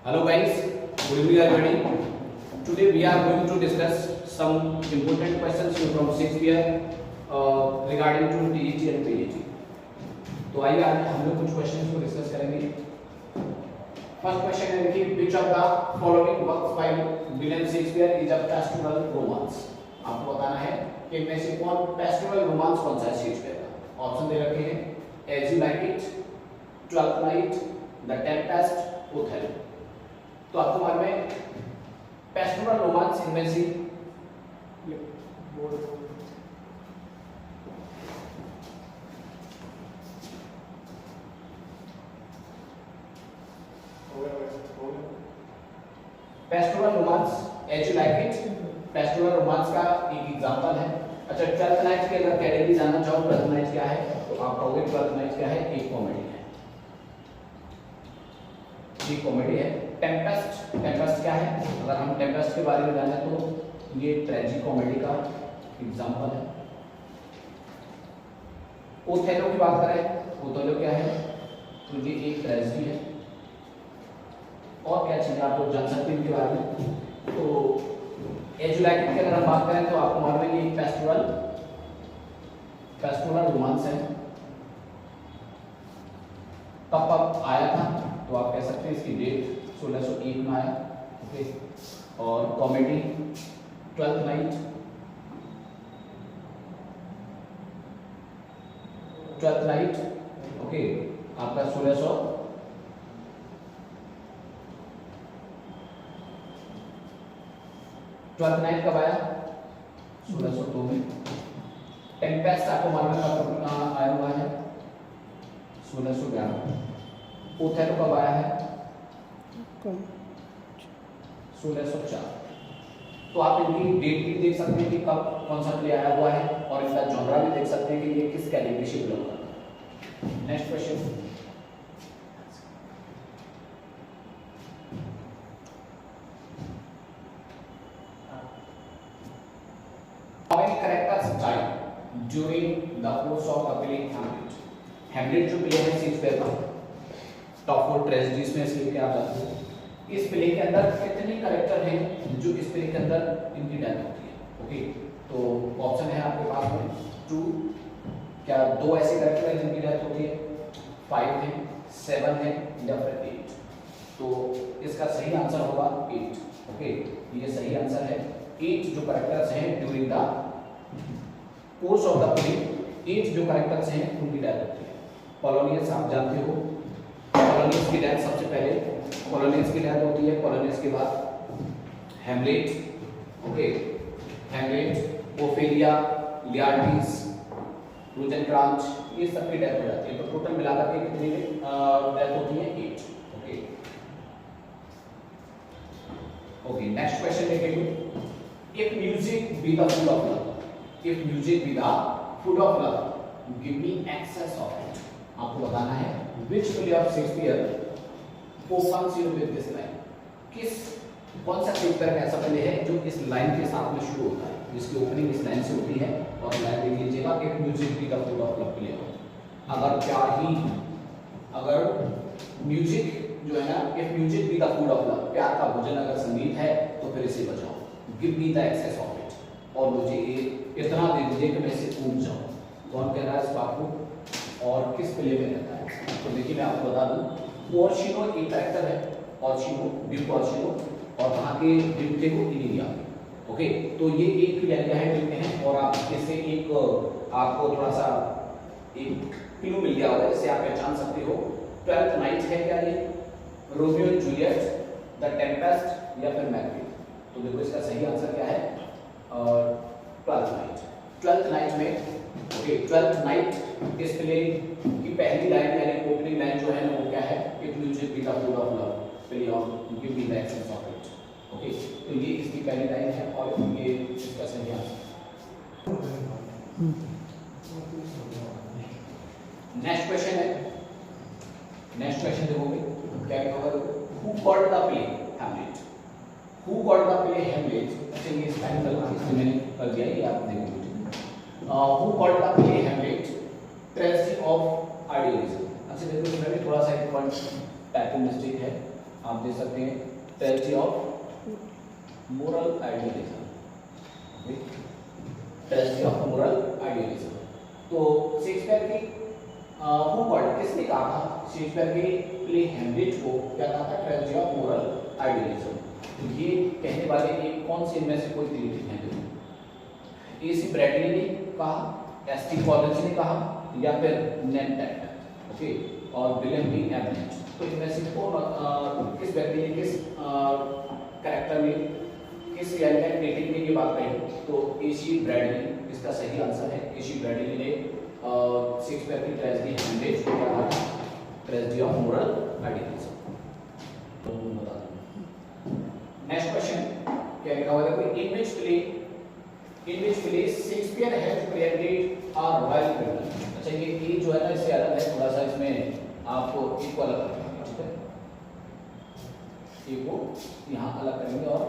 Hello guys, good evening everybody. Today we are going to discuss some important questions from Shakespeare regarding to TET and PET. तो आइए आज हम लोग कुछ questions को discuss करेंगे. फर्स्ट क्वेश्चन है कि which of the following works by William Shakespeare is a pastoral romance. आपको बताना है कि इनमें से कौन pastoral romance कौन सा है शेक्सपियर का. ऑप्शन दे रखे हैं As You Like It, Twelfth Night, The Tempest, Othello. तो आपको मालूम है पेस्टोरल रोमांस इनमें से pastoral romance as you like it pastoral romance का एक एग्जांपल है. अच्छा, ट्वेल्थ नाइट के अगर कैटेगरी जानना चाहो ट्वेल्थ नाइट क्या है तो आप कहोगे ट्वेल्थ नाइट क्या है, एक कॉमेडी है. ये कॉमेडी है. टेम्पेस्ट क्या है, अगर हम टेम्पेस्ट के बारे में जाने तो ये ट्रेजी कॉमेडी का एग्जांपल है. ओथेलो की बात करें, ओथेलो क्या है तो ये एक ट्रेजेडी है. और क्या चीजें आप लोग जान सकते हैं इनके बारे में. तो एज यू लाइक इट की अगर हम बात करें तो आपको मालूम है कि पेस्टोरल रोमांस है. कब आया था तो आप कह सकते हैं इसकी डेट 1601 में आया. ओके, और कॉमेडी ट्वेल्थ नाइट ओके आपका 1600 ट्वेल्थ नाइट कब आया 1602 में. टेम्पेस्ट आपको मालूम है कब आया हुआ है 1611. ओथेलो कब आया है 1604. तो आप इनकी डेट भी देख सकते हैं कि कब कौन सा प्ले आया हुआ है और इनका जॉनरा भी देख सकते हैं कि ये किस कैटेगरी से बिलोंग करता है. Next question. How many characters died during the course of the play Hamlet? Hamlet जो प्ले है शेक्सपियर का टॉप 4 ट्रेजेडीज में से क्या आप जानते हो. इस प्ले के अंदर कितने कैरेक्टर हैं जो इस प्ले के अंदर इनकी डेथ होती है. ओके, तो ऑप्शन है आपके पास में 2, क्या 2 ऐसे कैरेक्टर हैं जिनकी डेथ होती है, 5 है, 7 है या फिर 8. तो इसका सही आंसर होगा 8. ओके, ये सही आंसर है. 8 जो कैरेक्टर्स हैं during the course of the play, 8 जो कैरेक्टर्स हैं उनकी डेथ होती है. पोलोनियस आप जानते हो, पोलोनियस की डेथ सबसे पहले पोलोनियस की डेथ होती है. पोलोनियस के बाद हैमलेट, ओके, हैमलेट, ओफेलिया, लियार्टिस, रोजेनक्रांच, ये सब की डेथ हो जाती है. तो टोटल मिलाकर के कितनी डेथ होती है 8. ओके ओके नेक्स्ट क्वेश्चन देखेंगे. If music be the food of love, if music be the food of love give me excess of it. आपको बताना है which play of Shakespeare opens you with this line. कौन सा Shakespeare का ऐसा play है जो इस लाइन के साथ में शुरू होता है, जिसकी ओपनिंग इस लाइन से होती है. और लाइन देख लीजिएगा कि म्यूजिक भी the food of love play हो. अगर म्यूजिक जो है ना, इफ म्यूजिक भी द फूड ऑफ लव, प्यार का भोजन अगर संगीत है तो फिर इसे बजाओ. Give me the excess of it, और मुझे इतना दे दीजिए कि मैं इसे ऊब जाऊं. कौन कह रहा है इस बात को और किस प्ले में रहता है. तो देखिए मैं आपको बता दूं, ओर्शिनो एक कैरेक्टर है, ओर्शिनो, ड्यूक ओर्शिनो, और वहां के ड्यूक थे वो इलिया. ओके, तो ये एक क्या है ड्यूक हैं. और आप इससे एक आपको थोड़ा सा एक क्लू मिल गया होगा, इससे आप पहचान सकते हो. ट्वेल्थ नाइट है क्या ये, Romeo and Juliet, the Tempest या फिर मैकबेथ. तो देखो इसका सही आंसर क्या है, ट्वेल्थ नाइट. ट्वेल्थ नाइट में ओके, ट्वेल्थ नाइट इस प्ले की पहली लाइन यानी ओपनिंग लाइन जो है ना वो क्या है, if music be the food of love play on give me the excess of it. Okay, तो ये इसकी पहली लाइन है और ये इसका सही आंसर. नेक्स्ट क्वेश्चन है. नेक्स्ट क्वेश्चन देखोगे क्या होगा, who got the play Hamlet. Who got the play Hamlet. अच्छा, ये स्पेलिंग इसमें मैंने कर दिया, ये आप देखोगे. Who called the play Hamlet tragedy of idealism. अच्छा देखो इसमें भी थोड़ा सा एक पॉइंट टाइपिंग मिस्टेक है. आप दे सकते हैं tragedy of moral idealism, tragedy of moral idealism. तो शेक्सपियर की किसने कहा था? शेक्सपियर के प्ले हैमलेट को क्या कहा था? Tragedy of moral idealism. तो ये कहने वाले एक कौन से इनमें से कोई क्रिटिक हैं? एसी ब्रैडली ने कहा, एसटी कॉलिंस ने कहा, या फिर नेमटेट, ओके, और विलियम बी एबनेट। तो इनमें से कौन किस व्यक्ति ने किस कैरेक्टर में किस क्रिटिक ने ये बात कही? तो एसी ब्रैडली इसका सही आंसर है। एसी ब्रैडली ने शेक्सपियर की ट्रेजेडी हैमलेट को क्या कहा? Tragedy of moral idealism. तो बता दो। नेक्स्ट क्वेश्चन क्या लिखा हुआ है? देखो, in which play Shakespeare has created a royal criminal। अच्छा, ये ई जो है ना इससे अलग है थोड़ा सा, इसमें आपको ई को अलग करना है, ठीक है? ई को यहाँ अलग करेंगे और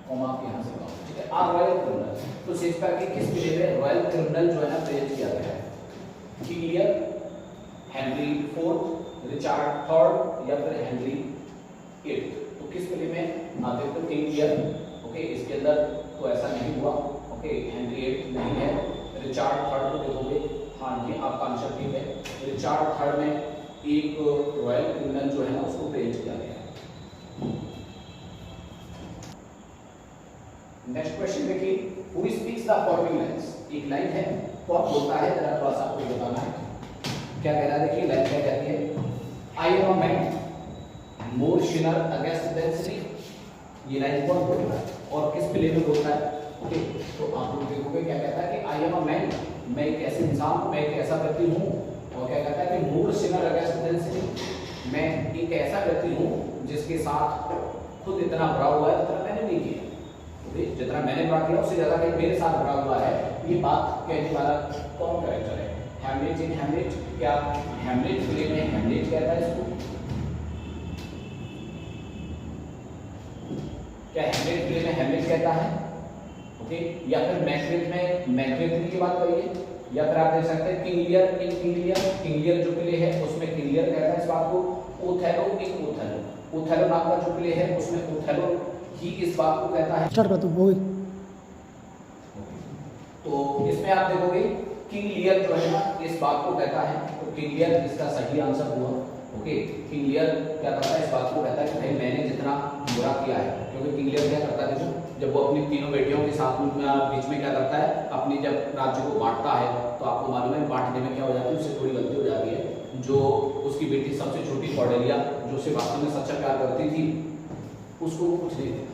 कॉमा आप यहाँ से लगाओ, ठीक है? आ रॉयल क्रिमिनल। तो शेक्सपियर की किस प्ले में रॉयल क्रिमिनल जो है ना प्रेजेंट किया गया है? King Lear, Henry fourth, Richard third, या फिर हेनरी एट्थ। तो किस प्ले में आप देखते हो? किंग लियर, ओके, इसके अंदर तो ऐसा नहीं हुआ, ओके, हेनरी एट्थ नहीं है। रिचर्ड थर्ड को देखोगे, हाँ ये आपका आंसर ठीक है। रिचर्ड थर्ड में एक रॉयल क्रिमिनल जो है ना उसको प्रेजेंट किया गया है। नेक्स्ट क्वेश्चन देखिए, who speaks the following lines. एक लाइन है, कौन बोलता है? जरा थोड़ा सा आपको बताना है क्या कह रहा है। देखिए लाइन क्या कहती है? I am a man more sinner against than sin. ये लाइन कौन बोल रहा है और किस प्ले में बोलता है? ओके, तो आप लोग देखोगे क्या कहता है कि आई एम अ मैन, मैं एक ऐसे इंसान, मैं एक ऐसा व्यक्ति हूँ। और क्या कहता है कि मोर सिनर अगेंस्ट देन सिन, मैं एक ऐसा व्यक्ति हूँ जिसके साथ खुद इतना बुरा हुआ है जितना मैंने नहीं किया, जितना मैंने बुरा किया उससे ज्यादा कहीं मेरे साथ बुरा हुआ है। ये बात कहने वाला कौन कैरेक्टर है? हैमलेट इन हैमलेट। क्या हैमलेट प्ले में हैमलेट कहता है इसको? क्या हैमलेट प्ले में हैमलेट कहता है? ओके, या फिर मैकबेथ में मैकबेथ की बात करिए, या फिर आप देख सकते हैं किंग लियर इन किंग लियर। किंग लियर जो प्ले है उसमें किंग लियर कहता है इस बात को। ओथेलो इन ओथेलो, ओथेलो नाम का जो प्ले है उसमें ओथेलो ही इस बात को कहता है। स्टार्ट कर दो हो गई। तो इसमें आप देखोगे किंग लियर जो है ना इस बात को कहता है। तो किंग लियर इसका सही आंसर हुआ। ओके, किंग लियर क्या करता है? इस बात को कहता है कि भाई मैंने जितना बुरा किया है, क्योंकि किंग लियर क्या करता है? देखो, जब वो अपनी तीनों बेटियों के साथ बीच में क्या करता है? अपनी जब राज्य को बांटता है तो आपको मालूम है बांटने में क्या हो जाती है? उससे थोड़ी गलती हो जाती है। जो उसकी बेटी सबसे छोटी कॉर्डेलिया, जो उसे वास्तव में सच्चा प्यार करती थी, उसको कुछ नहीं देता।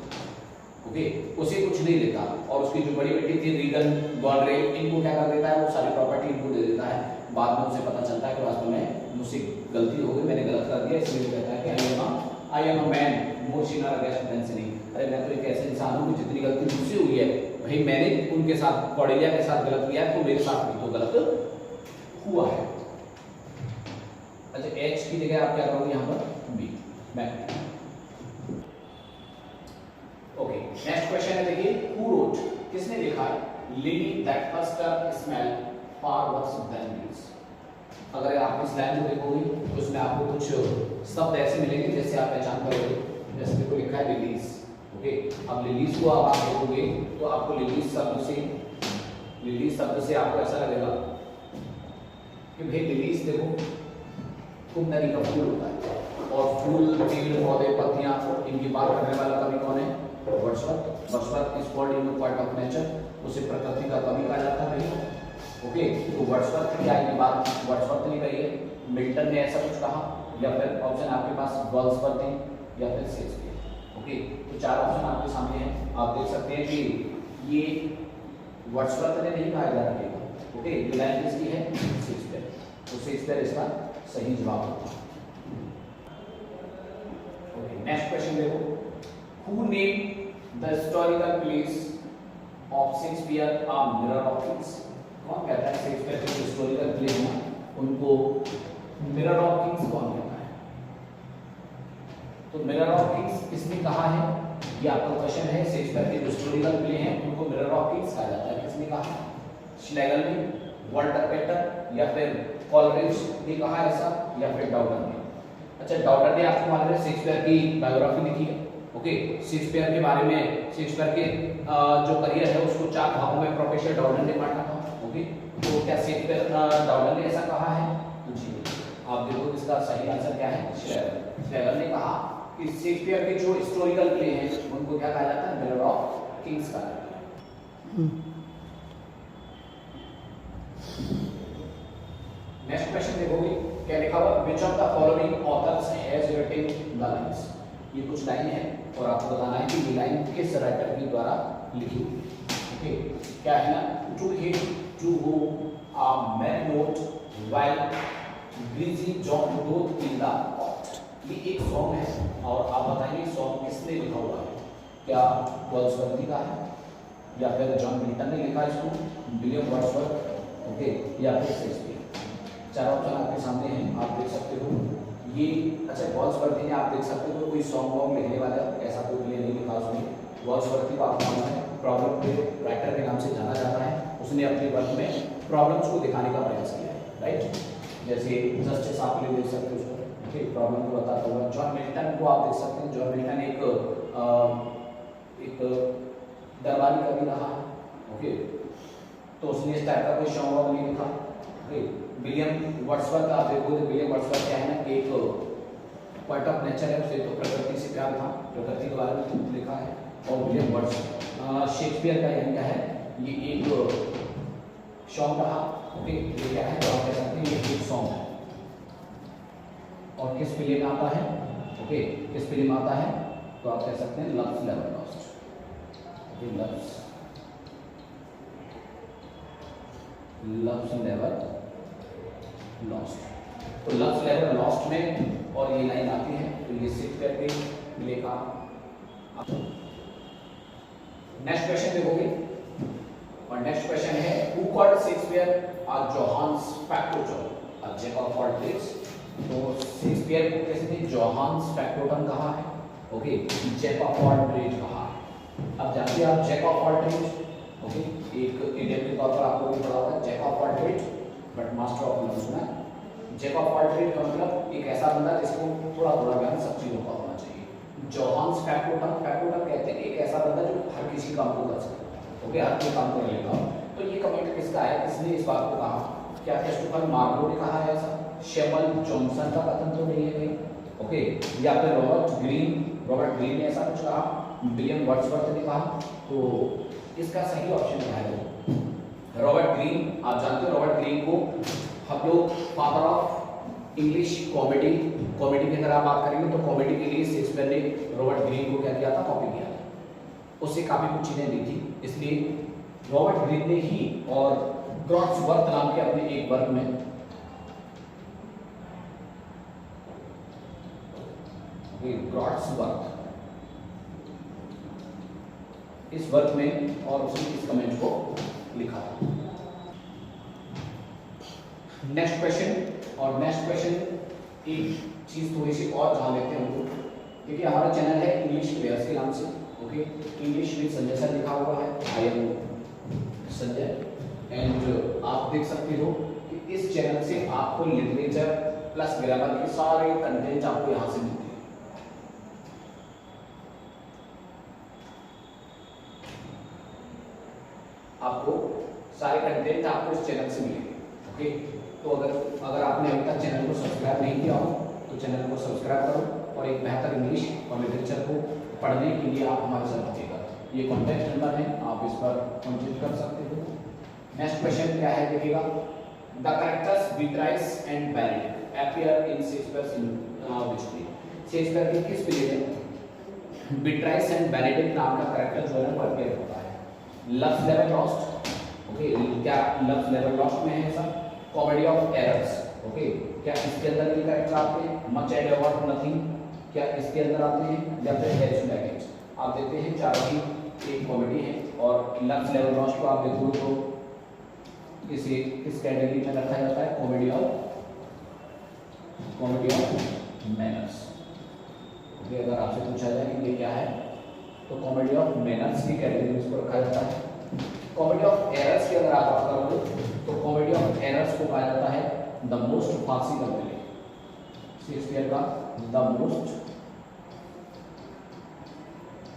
ओके, उसे कुछ नहीं देता। और उसकी जो बड़ी बेटी थी रीगन, गॉलरे, इनको क्या कर देता है? वो सारी प्रॉपर्टी इनको दे देता है। बाद में उसे पता चलता है कि वास्तव में मुझसे गलती हो गई, मैंने गलत कर दिया, इसलिए कहता है कि I am a man more sinner against than sin. अरे मैं तो एक ऐसे इंसान हूँ कि जितनी गलती मुझसे हुई है, भाई मैंने उनके साथ कॉर्डेलिया के साथ गलत किया है, तो मेरे साथ भी तो गलत हुआ है। अच्छा, एच की जगह आप क्या करोगे यहाँ पर? बी, मैं। ओके, नेक्स्ट क्वेश्चन है देखिए, हु रोट, किसने लिखा है lily that fester smell far worse than weeds. अगर आप इस लाइन को देखोगे तो उसमें आपको कुछ शब्द ऐसे मिलेंगे जैसे आप पहचान करोगे। जैसे देखो लिखा है लिलीज। ओके, अब लिलीज को अब आप देखोगे तो आपको लिलीज शब्द से आपको ऐसा लगेगा कि भाई लिलीज देखो कुंदनी का फूल होता है, और फूल, पेड़, पौधे, पत्तियां, इनकी बात करने वाला कवि कौन है? Wordsworth. Wordsworth is called in point of nature, उसे प्रकृति का कवि कहा जाता है। ओके, तो वर्ड्सवर्थ की क्या ये बात वर्ड्सवर्थ ने कही है? मिल्टन ने ऐसा कुछ कहा, या फिर ऑप्शन आपके पास वर्ड्सवर्थ है या फिर शेक्सपियर। ओके, तो चार ऑप्शन आपके सामने हैं। आप देख सकते हैं कि ये वर्ड्सवर्थ ने नहीं कहा जा रहा है। ओके, ये लाइन किसकी है? शेक्सपियर। तो शेक्सपियर इसका सही जवाब होगा। ओके, नेक्स्ट क्वेश्चन देखो, who named the historical place of Shakespeare a mirror of Kings. कौन कहता है शेक्सपियर के हिस्टोरिकल प्लेस में उनको मिरर ऑफ किंग्स कौन कहता है? तो मिरर ऑफ किंग्स किसने कहा है? ये आपका क्वेश्चन है। शेक्सपियर के हिस्टोरिकल प्ले हैं उनको मिरर ऑफ किंग्स कहा जाता है। किसने कहा? श्लेगल ने, वॉल्टर पेटर, या फिर कॉलरिज ने कहा ऐसा, या फिर डाउटर ने। अच्छा, डॉटर ने आपको मालूम है शेक्सपियर की बायोग्राफी लिखी है। ओके, शेक्सपियर के बारे में, शेक्सपियर के जो करियर है उसको 4 भागों में प्रोफेसर डॉर्डन ने बांटा था। ओके, तो क्या शेक्सपियर डॉर्डन ने ऐसा कहा है? तो जी आप देखो इसका सही आंसर क्या है, श्लेगर। श्लेगर ने कहा कि शेक्सपियर के जो हिस्टोरिकल प्ले हैं उनको क्या कहा जाता है, मिरर ऑफ किंग्स कहा जाता है। नेक्स्ट क्वेश्चन देखोगे क्या लिखा हुआ, which of the following authors has written the lines. ये कुछ लाइन है और आपको बताना है कि ये लाइन किस राइटर के द्वारा लिखी हुई है। ओके, क्या है ना, to hit to who a man note while greasy Joan doth in the pot. ये एक सॉन्ग है और आप बताइए सॉन्ग किसने लिखा हुआ है, क्या वर्ड्सवर्थ का है या फिर जॉन मिल्टन ने लिखा इसको, विलियम वर्ड्सवर्थ, ओके, या फिर शेक्सपियर। चार ऑप्शन आपके सामने हैं, आप देख सकते हो ये। अच्छा, वर्ड्सवर्थ ने आप देख सकते हो कोई सॉन्ग वॉन्ग लिखने वाला ऐसा कोई प्ले नहीं लिखा उसने। वर्ड्सवर्थ को आपको मालूम है प्रॉब्लम प्ले राइटर के नाम से जाना जाता है। उसने अपने वर्क में प्रॉब्लम्स को दिखाने का प्रयास किया है, राइट। जैसे जस्टिस आप ले देख सकते हो उसको, ओके, प्रॉब्लम को बताता हुआ। जॉन मिल्टन को आप देख सकते हैं, जॉन मिल्टन एक दरबारी कवि रहा है। ओके, तो उसने इस टाइप का कोई सॉन्ग वॉन्ग नहीं लिखा। ओके, विलियम वर्ड्सवर्थ आप देखो तो विलियम वर्ड्सवर्थ क्या है ना, एक पोएट ऑफ नेचर है, उसे तो प्रकृति से प्यार था, प्रकृति के बारे में लिखा है। और विलियम वर्ड्सवर्थ शेक्सपियर का यह क्या है, ये एक सॉन्ग रहा। ओके, ये क्या है तो आप कह सकते हैं ये एक सॉन्ग है। और किस प्ले में आता है, ओके, किस प्ले में आता है तो आप कह सकते हैं loves never lost. Okay, loves never lost, तो लव्स नेवर लॉस्ट में और ये लाइन आती है, तो ये शेक्सपियर के लेखा। नेक्स्ट क्वेश्चन देखोगे और नेक्स्ट क्वेश्चन है who called Shakespeare a Johannes factotum a jack of all trades. तो शेक्सपियर को कैसे थे, जोहान्स फैक्टोटम कहा है, okay, jack of all trades कहा है। अब जानते हैं आप jack of all trades, okay, एक इडियम के तौर पर आपको भी पढ़ा होगा jack of all trades but master of none सुना है। जैक ऑफ ऑल ट्रेड का मतलब एक ऐसा बंदा जिसको थोड़ा थोड़ा ज्ञान सब चीजों का होना चाहिए। जोहान्स फैक्टोटम, फैक्टोटम कहते हैं एक ऐसा बंदा जो हर किसी काम को कर सकता है, ओके, हर कोई काम कर लेगा। तो ये कमेंट किसका है, किसने इस बात को कहा, क्या क्रिस्टोफर मार्लो ने कहा है ऐसा, शेमल जॉनसन का कथन तो नहीं है कहीं, ओके, या फिर रॉबर्ट ग्रीन ने ऐसा कुछ कहा, विलियम वर्ड्सवर्थ ने कहा। तो इसका सही ऑप्शन क्या है, रॉबर्ट ग्रीन। आप जानते हो रॉबर्ट ग्रीन को हम लोग फादर ऑफ इंग्लिश कॉमेडी की अगर आप बात करेंगे तो कॉमेडी के लिए शेक्सपियर ने रॉबर्ट ग्रीन को क्या किया था, कॉपी किया था, उससे काफी कुछ चीजें ली थी, इसलिए रॉबर्ट ग्रीन ने ही और ग्रॉट्सवर्थ नाम के अपने एक वर्क में ग्रॉट्सवर्थ इस वर्क में और उसने इस कमेंट को लिखा था। नेक्स्ट क्वेश्चन, और नेक्स्ट क्वेश्चन एक चीज थोड़ी सी और जान लेते हैं हम लोग, क्योंकि हमारा चैनल है इंग्लिश प्लेयर्स के नाम से, okay, English with Sanjay sir लिखा हुआ है, आई एम संजय, एंड आप देख सकते हो कि इस चैनल से आपको लिटरेचर प्लस ग्रामर के सारे कंटेंट आपको यहाँ से मिलते हैं। आपको सारे कंटेंट आपको इस चैनल से मिलेंगे, ओके। तो अगर आपने अभी तक चैनल को सब्सक्राइब नहीं किया हो तो चैनल को सब्सक्राइब करो और एक बेहतर इंग्लिश और लिटरेचर को पढ़ने के लिए आप हमारे साथ रहिएगा। ये कॉन्टैक्ट नंबर है, आप इस पर कॉन्टैक्ट कर सकते हो। नेक्स्ट क्वेश्चन क्या है देखिएगा, the characters Beatrice and Benedick appear in Shakespeare's which play. Shakespeare के किस प्ले में बिट्राइस एंड बेनेडिक्ट नाम का कैरेक्टर जो है वो अपीयर होता है। लव्स नेवर लॉस्ट, ओके, क्या लव्स नेवर लॉस्ट में है ऐसा, कॉमेडी ऑफ एरर्स, ओके, क्या इसके अंदर ये कैरेक्टर आते हैं, मच एडो अबाउट नथिंग, क्या इसके अंदर आते हैं, या फिर एज बैगेज। आप देखते हैं चारों ही एक कॉमेडी है और लव्स नेवर लॉस्ट को आप देखो तो किस कैटेगरी में रखा जाता है, कॉमेडी ऑफ मैनर्स। ओके, अगर आपसे पूछा जाए कि ये क्या है तो कॉमेडी ऑफ मैनर्स की कैटेगरी में इसको रखा जाता है। कॉमेडी ऑफ एरर्स की अगर आप बात करोगे तो कॉमेडी ऑफ एरर्स को कहा जाता है the most farcical play, Shakespeare का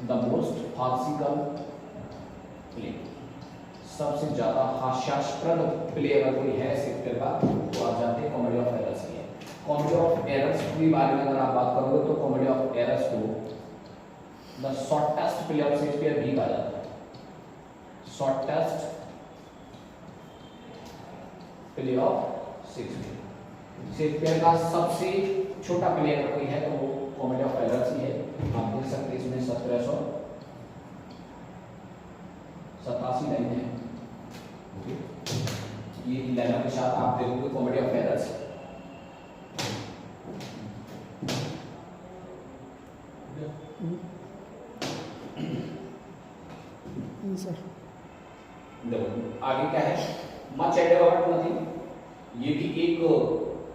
द मोस्ट फार्सिकल प्ले, सबसे ज्यादा हास्यास्पद प्ले अगर कोई है शेक्सपियर का तो आप जानते हैं कॉमेडी ऑफ एरर्स ही है। कॉमेडी ऑफ एरर्स के बारे में अगर आप बात करोगे तो कॉमेडी ऑफ एरर्स को the shortest play of Shakespeare भी कहा जाता है। Shortest play of Shakespeare, Shakespeare का सबसे छोटा प्ले अगर कोई है तो वो कॉमेडी ऑफ एरर्स ही है। आप देख सकते हैं इसमें 1787 लाइन है। ये लाइनों के साथ आप देखोगे कॉमेडी ऑफ एरर्स। देखो आगे क्या है, मच एडो अबाउट नथिंग, ये भी एक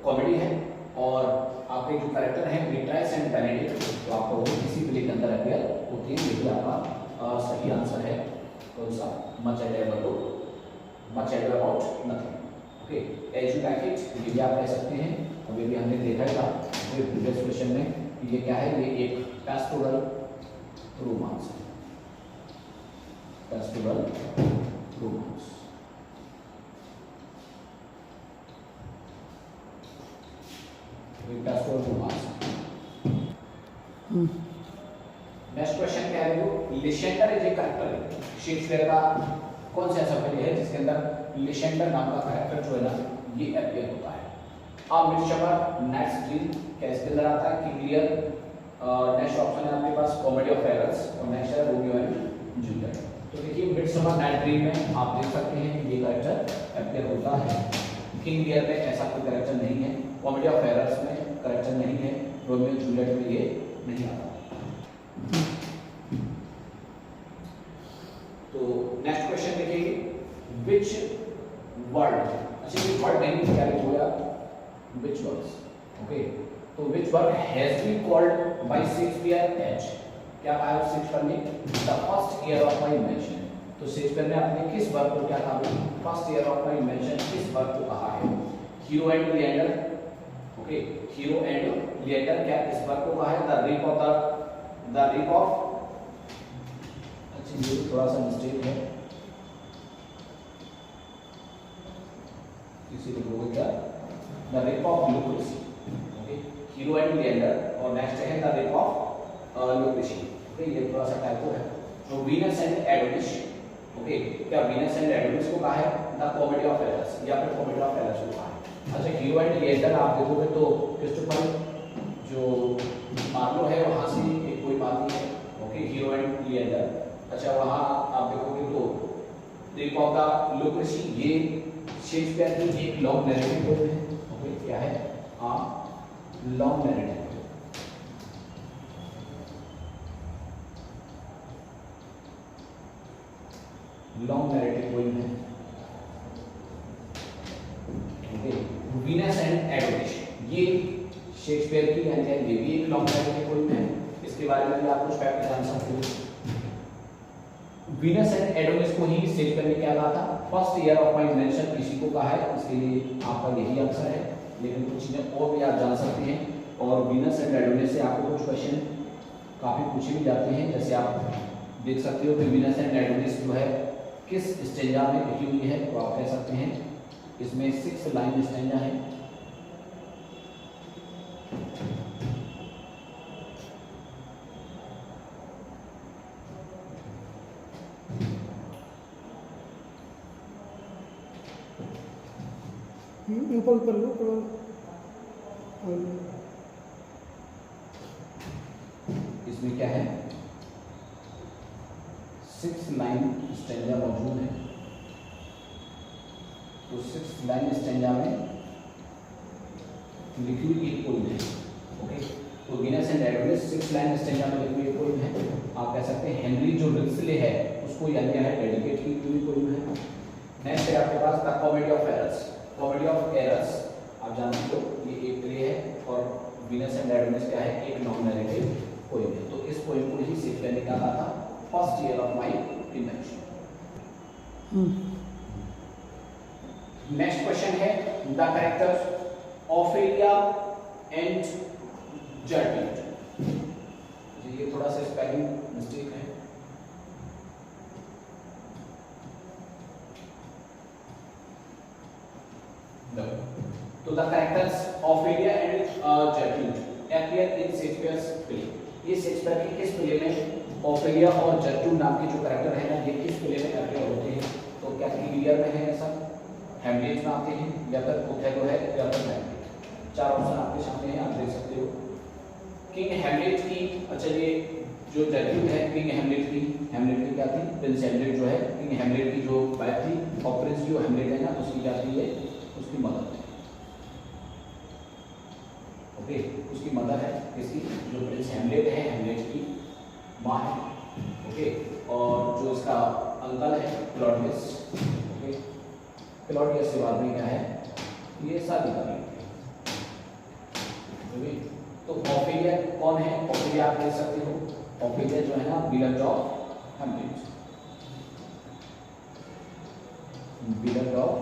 कॉमेडी है और आपके जो कैरेक्टर हैं बेट्राइस एंड बेनेडिक्ट तो आपको इसी प्ले के अंदर अपियर होते हैं। ये भी आपका सही आंसर है। कौन सा? Much ado about nothing. Okay, as you like it, ये भी आप कह सकते हैं। अब ये भी हमने देखा था प्रीवियस क्वेश्चन में, ये क्या है, ये एक पेस्टोरल रोमांस है। पेस्टोरल रोमांस, नेक्स्ट क्वेश्चन क्या है? लिसेंडर इज ए कैरेक्टर, शेक्सपियर का कौन सा ऐसा प्ले है जिसके अंदर लिसेंडर नाम का कैरेक्टर जो है ना ये अपीयर होता है? मिडसमर नाइट्स ड्रीम क्या इसके अंदर आता है? King Lear. नेक्स्ट ऑप्शन है आपके पास कॉमेडी ऑफ एरर्स और नेक्स्ट है रोमियो एंड जूलियट। तो देखिए मिडसमर नाइट ड्रीम में आप देख सकते हैं कि ये कैरेक्टर अपीयर होता है। किंग लियर में ऐसा कोई कैरेक्टर नहीं है। कॉमेडी ऑफ एरर्स में कैरेक्टर नहीं है। रोमियो जूलियट में ये नहीं आता। तो नेक्स्ट क्वेश्चन देखिए, विच वर्ड, अच्छा ये वर्ड नहीं क्या लिखोगे आप, विच वर्ड्स। ओके, तो which word has been called by Shakespeare as, क्या कहा है शेक्सपियर ने? The first year of my invention. तो शेक्सपियर ने अपने किस वर्ड को क्या कहा? First year of my invention किस वर्ड को कहा है? Hero and Leander. Okay, hero and Leander क्या इस वर्ड को कहा है? द रिप ऑफ, अच्छा ये थोड़ा सा मिस्टेक है, इसे लिखोगे क्या? The rape of Lucrece. Okay, hero and Leander और नेक्स्ट है the rape of Lucrece. Okay, ये थोड़ा सा टाइपो है। तो वीनस एंड एडोनिस, ओके, क्या वीनस एंड एडोनिस को कहा है? द कॉमेडी ऑफ एरर्स या फिर कॉमेडी ऑफ एरर्स को कहा है। अच्छा, हीरो एंड लिएंडर आप देखोगे तो क्रिस्टोफर जो मार्लो है वहां से एक कोई बात नहीं है। Okay, hero and Leander. अच्छा, वहां आप देखोगे तो रिप ऑफ द लुक्रेसी ये शेक्सपियर की एक लॉन्ग नैरेटिव है। ओके, क्या है? Long narrative. Long narrative poem है। ओके, वीनस एंड एडोनिस ये शेक्सपियर की यानी ये भी एक लॉन्ग नैरेटिव पोएम है। इसके बारे में भी आप कुछ फैक्ट जान सकते हो। वीनस एंड एडोनिस को ही शेक्सपियर ने क्या कहा था? First year of my invention इसी को कहा है। इसके लिए आपका यही आंसर है, लेकिन कुछ चीजें और भी आप जान सकते हैं। और वीनस एंड एडोनिस से आपको कुछ क्वेश्चन काफी पूछे भी जाते हैं। जैसे आप देख सकते हो कि वीनस एंड एडोनिस जो है किस स्टेंजा में लिखी हुई है, तो आप कह सकते हैं इसमें 6 लाइन स्टेंजा है। ऊपर लो, इसमें क्या है? 6 लाइन स्टेंजा मौजूद है। तो 6 लाइन स्टेंजा में लिखी हुई एक पोएम है। ओके, तो Venus and Adonis 6 line stanza में लिखी हुई एक पोएम है। आप कह सकते हैं हेनरी जो रिक्सले है उसको यानी है डेडिकेट की हुई पोएम है। नेक्स्ट है आपके पास the comedy of errors. Comedy of errors आप जानते हो ये एक प्ले है और वीनस एंड एडोनिस क्या है? एक लॉन्ग नैरेटिव पोएम है। तो इस पोएम को ही शेक्सपियर ने कहा था first year of my invention. Next question है the character Ophelia and Gertrude. ये थोड़ा सा स्पेलिंग मिस्टेक है। तो the characters Ophelia and Gertrude appear in Shakespeare's play. ये शेक्सपियर के किस प्ले में ऑफेलिया और जर्ट्रूड नाम के जो कैरेक्टर है ना, ये किस प्ले में अपीयर होते हैं? तो क्या लीलियर में है ऐसा, हैमलेट में आते हैं, या फिर ओथेलो है, या फिर हैमलेट। चार ऑप्शन आपके सामने है, आप देख सकते हो। किंग हैमलेट की, अच्छा ये जो जर्ट्रूड है किंग हैमलेट की क्या थी? प्रिंस हैमलेट जो है किंग हैमलेट की जो वाइफ थी, और प्रिंस जो हैमलेट है ना उसकी क्या थी? ये उसकी मदर थी। ओके, उसकी मदर है किसकी? जो प्रिंस हैमलेट है, हैमलेट की माँ है। ओके, और जो इसका अंकल है क्लॉडियस, ओके, क्लॉडियस के बाद में क्या है? ये शादी कर ली। तो ऑफेलिया कौन है? ऑफेलिया आप देख सकते हो, ऑफेलिया जो है ना beloved of Hamlet, beloved of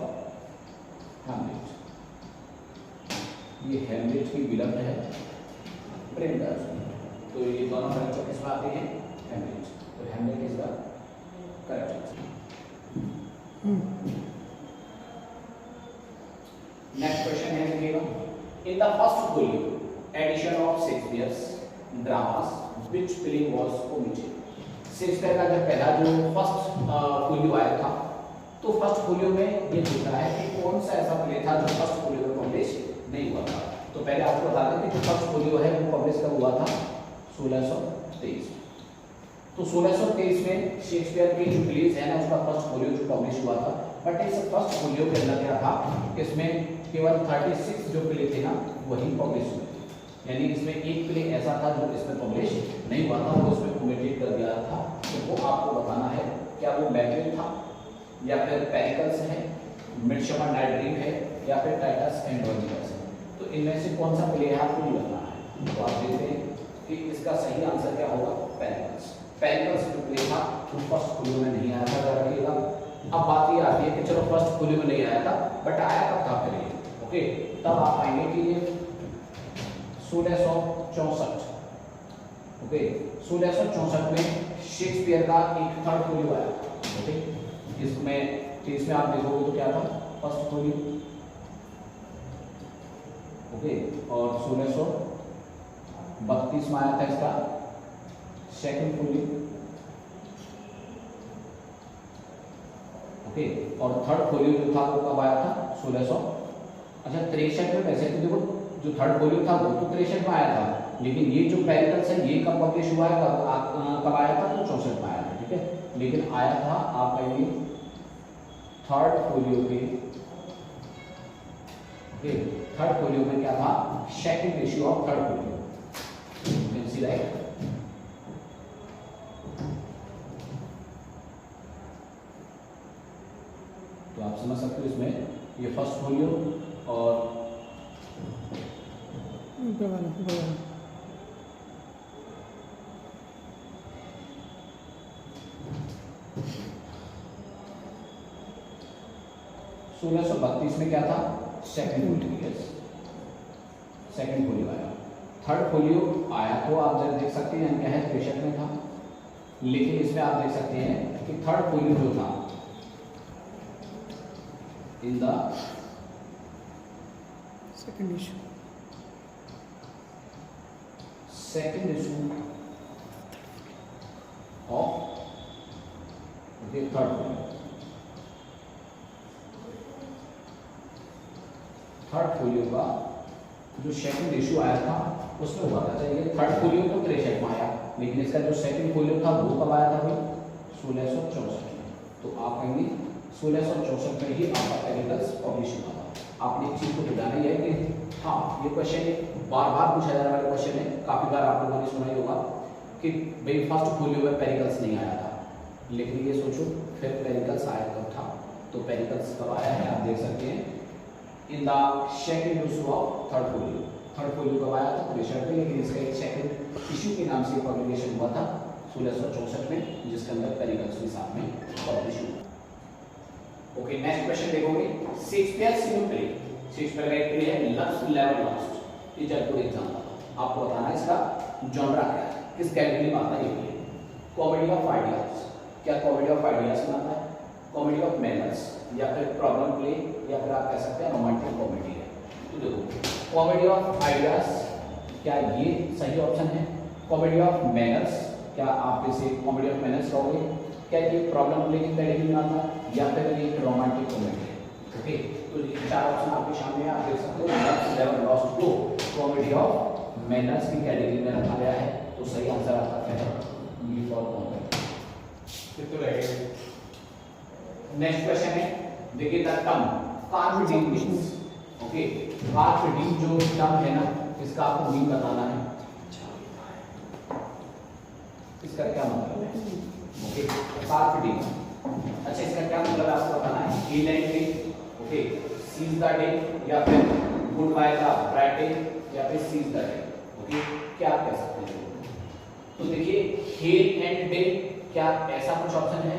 Hamlet. ये हैमलेट की बिलव्ड है, प्रेम करती है। तो ये दोनों कैरेक्टर किस में आते हैं? हैमलेट। तो Hamlet is the correct answer. Next question है देखिएगा, in the first volume edition of Shakespeare's dramas which play was omitted. Shakespeare का जब पहला जो फर्स्ट वॉल्यूम आया था, तो फर्स्ट वॉल्यूम में ये पूछ रहा है कि कौन सा ऐसा प्ले था जो फर्स्ट वॉल्यूम में पब्लिश नहीं हुआ था। तो पहले आपको बता दें कि जो फर्स्ट वॉल्यूम है वो पब्लिश कब हुआ था? 1623। तो 1623 में शेक्सपियर के जो प्लेस है ना उसका फर्स्ट वॉल्यूम जो पब्लिश हुआ था। बट इस फर्स्ट वॉल्यूम के अंदर क्या था? इसमें केवल 36 जो प्ले थे ना वही पब्लिश हुए थे। यानी इसमें एक प्ले ऐसा था जो इसमें पब्लिश नहीं हुआ था, वो इसमें ओमिटेड कर दिया था। तो वो आपको बताना है क्या वो मैकबेथ था, या फिर पेरिकल्स है, मिडसमर नाइट ड्रीम है, या फिर टाइटस एंड रोमियोस है। तो इनमें से कौन सा प्ले है आपको ये बताना है। तो आप देखते हैं कि इसका सही आंसर क्या होगा? पेरिकल्स। पेरिकल्स जो प्ले था वो फर्स्ट वॉल्यूम में नहीं आया था, याद रखिएगा। अब बात ये आती है कि चलो फर्स्ट वॉल्यूम में नहीं आया था, बट आया कब था फिर ये? ओके, तब आप पाएंगे कि ये 1664, ओके, 1664 में शेक्सपियर का एक थर्ड वॉल्यूम आया। ओके, इसमें आप देखोगे तो क्या था? फर्स्ट वॉल्यूम, ओके, और 1632 में आया था इसका सेकंड वॉल्यूम, ओके, और थर्ड वॉल्यूम जो था वो कब आया था? 63 में। वैसे तो देखो जो थर्ड वॉल्यूम था वो तो 63 में आया था, लेकिन ये जो पेरिकल्स है ये कब पब्लिश हुआ है? कब आया था? तो 64 में आया था, ठीक है। लेकिन आया था आप कहेंगे थर्ड वॉल्यूम में, ओके, थर्ड वॉल्यूम में क्या था? Second issue of third volume, you can see right. तो आप समझ सकते हो इसमें ये फर्स्ट वॉल्यूम और सोलह सौ 32 में क्या था? सेकंड वॉल्यूम, सेकंड वॉल्यूम आया। थर्ड वॉल्यूम आया तो आप जब देख सकते हैं क्या है? 63 में था, लेकिन इसमें आप देख सकते हैं कि थर्ड वॉल्यूम जो था in the second issue of the third volume, third volume का जो सेकंड इशू आया था उसमें हुआ था। चाहिए थर्ड वॉल्यूम तो 63 में आया, लेकिन इसका जो सेकंड वॉल्यूम था वो कब आया था भाई? 1664 में। तो आप कहेंगे 1664 में ही आपका पेरिकल्स पब्लिश हुआ था। आपने एक चीज को बताना है कि हाँ, ये क्वेश्चन बार बार पूछा जाने वाला क्वेश्चन है, काफी बार आप लोगों ने सुना ही होगा कि भाई फर्स्ट वॉल्यूम में पेरिकल्स नहीं आया था, लेकिन ये सोचो फिर पेरिकल्स आया कब था? तो पेरिकल्स कब आया है आप देख सकते हैं in the second issue of third volume. Third volume कब आया था? 63 में, लेकिन इसका एक सेकंड इशू के नाम से पब्लिकेशन हुआ था 1664 में, जिसके अंदर पेरिकल्स के साथ में पब्लिश हुआ। ओके, नेक्स्ट क्वेश्चन देखोगे, शेक्सपियर सिनो प्ले, शेक्सपियर का एक प्ले है लक्स लेवर लॉस्ट, ये जयपुर एग्जाम था। आपको बताना है इसका जॉनरा क्या है, किस कैटेगरी में आता है ये। कॉमेडी ऑफ आइडियाज, क्या कॉमेडी ऑफ आइडियाज में आता है, कॉमेडी ऑफ मैनर्स, या फिर प्रॉब्लम प्ले, या फिर आप कह सकते हैं रोमांटिक कॉमेडी है। तो देखो कॉमेडी ऑफ आइडियाज, क्या ये सही ऑप्शन है। कॉमेडी ऑफ मैनर्स, क्या आप इसे कॉमेडी ऑफ मैनर्स कहोगे, क्या ये प्रॉब्लम प्ले की कैटेगरी में आता है, या फिर ये रोमांटिक कॉमेडी है। ओके, तो ये चार ऑप्शन आपके सामने आप देख सकते हो। नेक्स्ट लेवल लॉस्ट को कॉमेडी ऑफ मैनर्स की कैटेगरी में रखा गया है। तो सही आंसर आपका क्या है, बी फॉर कॉमेडी। कितने रह गए। नेक्स्ट क्वेश्चन है, देखिए the term carpe diem means. Okay, carpe diem जो टर्म है ना, इसका आपको मीन बताना है, इसका क्या मतलब है। ओके, कार्प डीम, अच्छा इसका क्या मतलब है आपको बताना है। Heal and day, okay, seize the day, या फिर good bye the bright day, या फिर सीज द डे। ओके, क्या आप कह सकते हैं। तो देखिए हेल एंड डे, क्या ऐसा कुछ ऑप्शन है।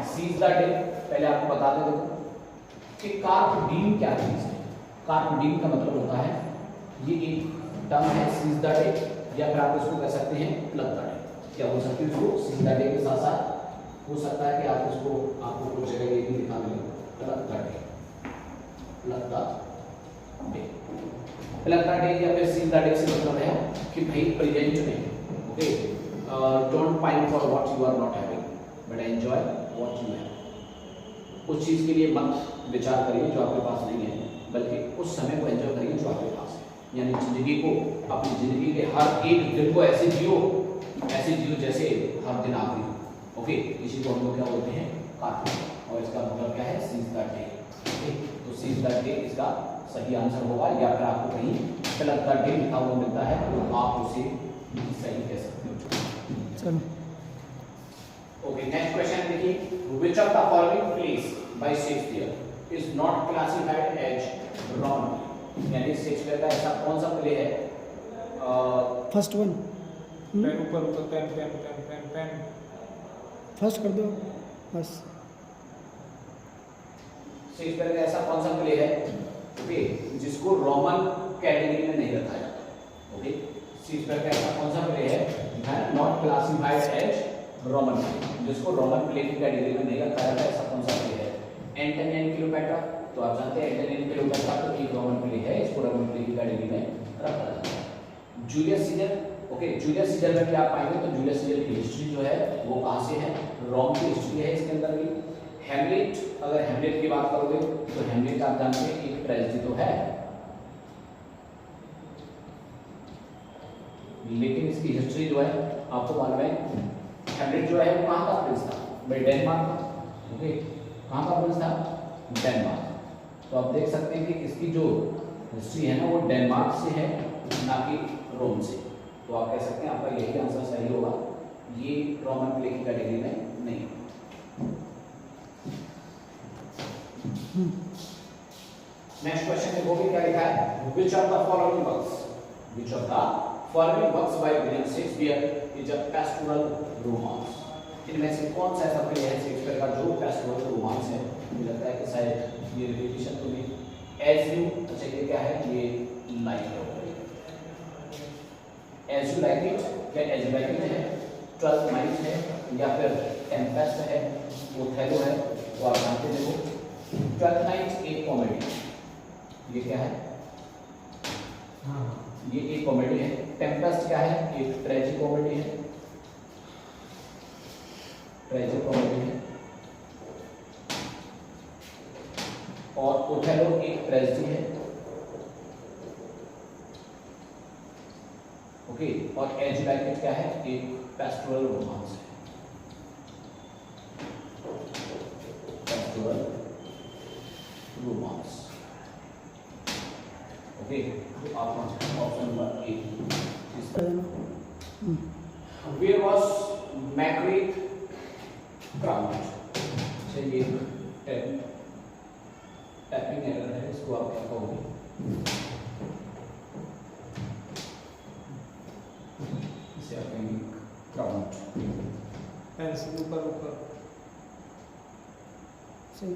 सीज द डे, पहले आपको बता दे देखो कि कार्प डीम क्या चीज है। कार्प डीम का मतलब होता है, ये एक टर्म है सीज द डे, या फिर आप इसको कह सकते हैं प्लग द डे। क्या हो सकती है उसको सीज द डे के साथ साथ हो सकता है कि आप उसको, आपको कुछ जगह ये भी लिखा मिले plug the day, plug the day, plug the day, या फिर सीज द डे से मतलब है कि भाई प्रेजेंट में, okay, don't pine for what you are not having but enjoy what you have. उस चीज के लिए मत विचार करिए जो आपके पास नहीं है, बल्कि उस समय को एंजॉय करिए जो आपके पास है। यानी जिंदगी को, अपनी जिंदगी के हर एक दिन को ऐसे जियो जैसे हर दिन आखिरी हो। ओके, इसी को हम लोग क्या बोलते हैं, कार्प, और इसका मतलब क्या है, सीज द डे। ओके, तो सीज द डे इसका सही आंसर होगा, या फिर आपको कहीं प्लग द डे लिखा हुआ मिलता है तो आप उसे सही कह सकते हो। ओके, नेक्स्ट क्वेश्चन देखिए, which of the following plays by Shakespeare is not classified as Roman. यानी शेक्सपियर का ऐसा कौन सा प्ले है। फर्स्ट वन, पेन ऊपर ऊपर, pen pen pen pen pen, first कर दो बस। शेक्सपियर का ऐसा कौन सा प्ले है, ओके, जिसको रोमन कैटेगरी में नहीं रखा जाता। ओके, शेक्सपियर का ऐसा कौन सा प्ले है नॉट क्लासिफाइड एज रोमन, जिसको रोमन प्ले की कैटेगरी में नहीं रखा जाता। ऐसा कौन सा प्ले है। एंटनी एंड क्लियोपेट्रा, तो आप जानते हैं एंटनी एंड क्लियोपेट्रा तो एक रोमन प्ले है, इसको रोमन प्ले की कैटेगरी में रखा जाता है। Julius Caesar, okay, Julius Caesar में क्या आप पाएंगे तो जूलियस सीजर की हिस्ट्री जो है वो कहाँ से है, रोम की हिस्ट्री है इसके अंदर भी। हैमलेट, अगर हैमलेट की बात करोगे तो हैमलेट आप जानते हैं एक ट्रेजेडी तो है, लेकिन इसकी हिस्ट्री जो है आपको मालूम है, हैमलेट जो है वो कहाँ का प्रिंस था भाई, डेनमार्क का। ओके, कहाँ का प्रिंस था, डेनमार्क। तो आप देख सकते हैं कि इसकी जो हिस्ट्री है ना वो डेनमार्क से है, ना कि रोम से। तो आप कह सकते हैं आपका यही आंसर सही होगा, ये रोमन प्ले की कैटेगरी में नहीं है। नेक्स्ट क्वेश्चन में वो भी क्या लिखा है, which of the following works by William Shakespeare is a pastoral romance. इनमें से कौन सा ऐसा प्ले है शेक्सपियर का जो पेस्टोरल रोमांस है। मुझे लगता है कि शायद ये रिपीटिशन तो नहीं। एज यू, अच्छा ये क्या है, ये like as you like it, क्या एज यू लाइक इट है, 12th नाइट है, या फिर टेम्पेस्ट है, ओथेलो है। तो आप जानते देखो 12th नाइट एक कॉमेडी, ये क्या है, ये एक कॉमेडी है। टेम्पेस्ट क्या है, एक ट्रेजिक कॉमेडी है, ट्रेजिक कॉमेडी है। और ओथेलो एक ट्रेजेडी है। ओके, और एज यू लाइक इट क्या है, एक पेस्टोरल रोमांस है, पेस्टोरल रोमांस। ओके, तो आप option number A. Where was Macbeth crowned. चलिए टैपिंग एरर है, इसको आप क्या कहोगे, इसे आप कहेंगे क्राउन्ड। पेन से ऊपर ऊपर, सही।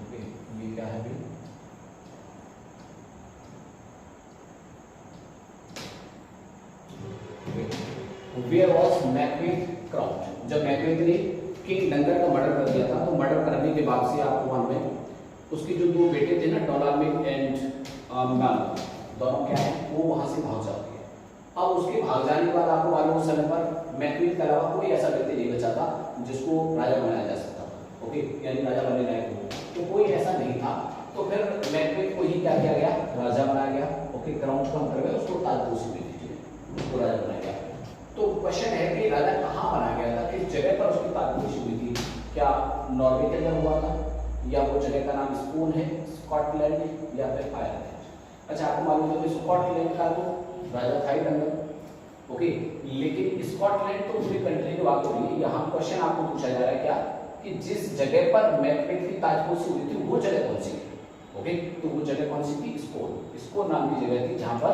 ओके, ये क्या है भी, वेयर वॉज मैकबेथ क्राउड, जब मैकबेथ ने किंग डंगर का मर्डर कर दिया था, तो मर्डर करने के बाद से आपको मालूम है उसके जो दो बेटे थे ना, डोनाल्ड एंड मैल, दोनों क्या है वो वहां से भाग जाते हैं। अब उसके भाग जाने के बाद आपको मालूम उस समय पर मैकबेथ के अलावा कोई ऐसा व्यक्ति नहीं बचा था जिसको राजा बनाया जा सकता था, ओके, यानी राजा बनने लायक हो, तो कोई ऐसा नहीं था। तो फिर मैकबेथ को ही क्या किया गया, राजा बनाया गया, ओके, क्राउन का मतलब है उसको ताजपोशी में उसको राजा बनाया गया। तो क्वेश्चन है कि राजा कहाँ बनाया गया था, किस जगह पर उसकी ताजपोशी हुई थी, क्या नॉर्वे के अंदर हुआ था, या वो जगह का नाम स्पून है, स्कॉटलैंड या फिर आयरलैंड। अच्छा, आपको मालूम है कि स्कॉटलैंड का तो राजा था ही डंगर, ओके, लेकिन स्कॉटलैंड तो पूरी कंट्री की बात हो रही है। यहाँ क्वेश्चन आपको पूछा जा रहा है क्या, कि जिस जगह पर मैकबेथ की ताजपोशी हुई थी वो जगह कौन सी है, ओके, तो वो जगह कौन सी थी, स्कोर, स्कोर नाम की जगह थी जहाँ पर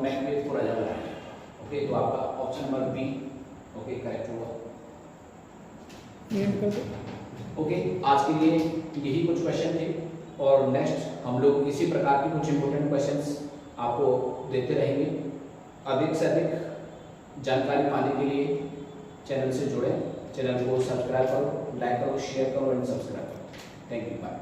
मैकबेथ को राजा बनाया गया, ओके। तो आपका option number B, okay, correct होगा। एंड कर दो। ओके, आज के लिए यही कुछ क्वेश्चन थे, और नेक्स्ट हम लोग इसी प्रकार के कुछ इंपॉर्टेंट क्वेश्चंस आपको देते रहेंगे। अधिक से अधिक जानकारी पाने के लिए चैनल से जुड़ें, चैनल को सब्सक्राइब करो, लाइक करो, शेयर करो एंड सब्सक्राइब करो। Thank you, bye.